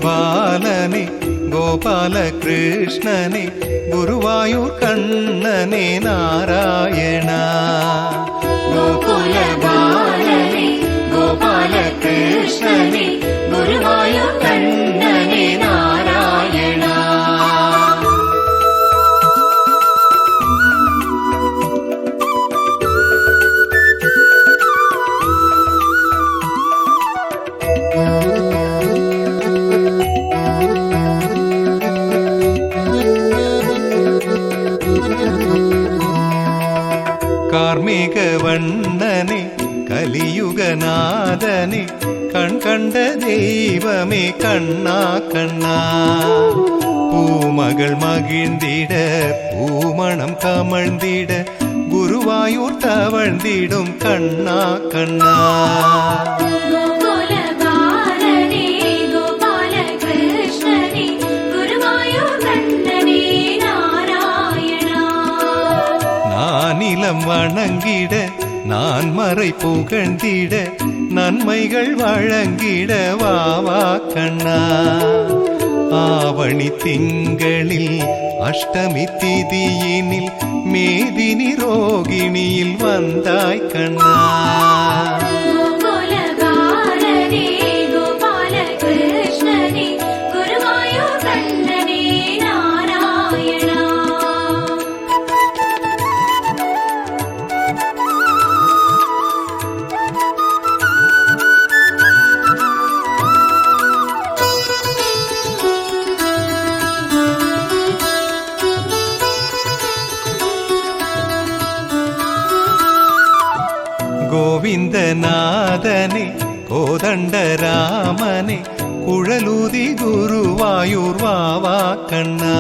ബാലനെ ഗോപാലകൃഷ്ണനെ ഗുരുവായൂർ കണ്ണനെ നാരായണ. ഗോകുല ബാലനെ ഗോപാലകൃഷ്ണനെ ഗുരുവായൂർ കണ്ണനെ നാരായണ. കാർമികവണ്ണനെ കലിയുഗനാഥനെ കൺകണ്ട ദൈവമേ കണ്ണാ കണ്ണാ. പൂമകൾ മകിഴ്ந்திட പൂമണം കമഴ്ந்திட ഗുരുവായൂർ തവഴ്ந்திടും കണ്ണാ കണ്ണാ. நிலம் வணங்கிட நான் மறை புகழ்ந்திட நன்மைகள் வழங்கிட வாவா கண்ணா. ஆவணி திங்களில் அஷ்டமி திதியினில் மேதினி ரோகிணியில் வந்தாய் கண்ணா. ഗോവിന്ദനാഥനെ കോദണ്ഡരാമനെ കുഴലൂതി ഗുരുവായൂർ വാവാ കണ്ണാ.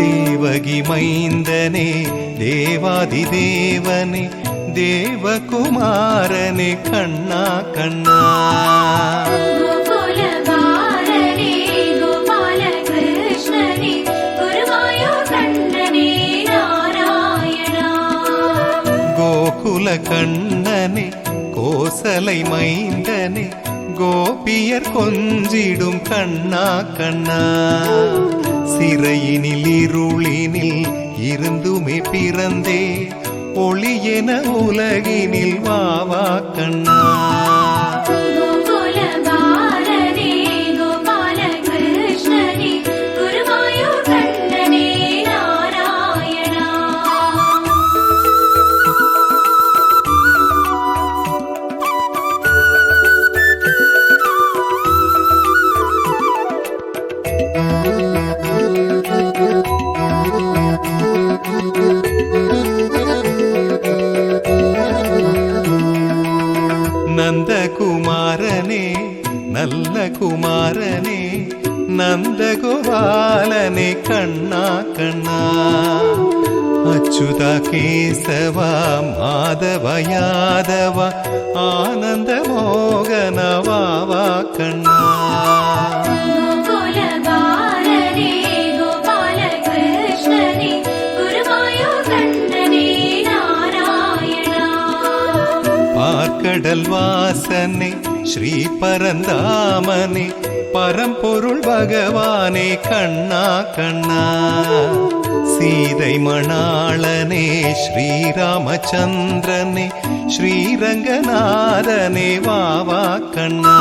ദേവകി മൈന്ദനെ ദേവാദിദേവനെ ദേവകുമാരനെ കണ്ണാ കണ്ണാ. கண்ணனே கோசலை மைந்தனே கோபியர் கொஞ்சிடும் கண்ணா கண்ணா. சிறையினில் இருளினில் இருந்துமே பிறந்தே ஒளியென உலகினில் வாவா கண்ணா. നന്ദകുമാരനെ നല്ല കുമാരനെ നന്ദഗോപാലനെ കണ്ണാ കണ്ണാ. അച്യുത കേശവ മാധവ യാദവ ആനന്ദ മോഹന വാവാ കണ്ണാ. பார்க்கடல் வாசனே ஸ்ரீ பரந்தாமனே பரம்பொருள் பகவானே கண்ணா கண்ணா. சீதை மணாளனே ஸ்ரீராமச்சந்திரனே ஸ்ரீரங்கநாதனே வாவா கண்ணா.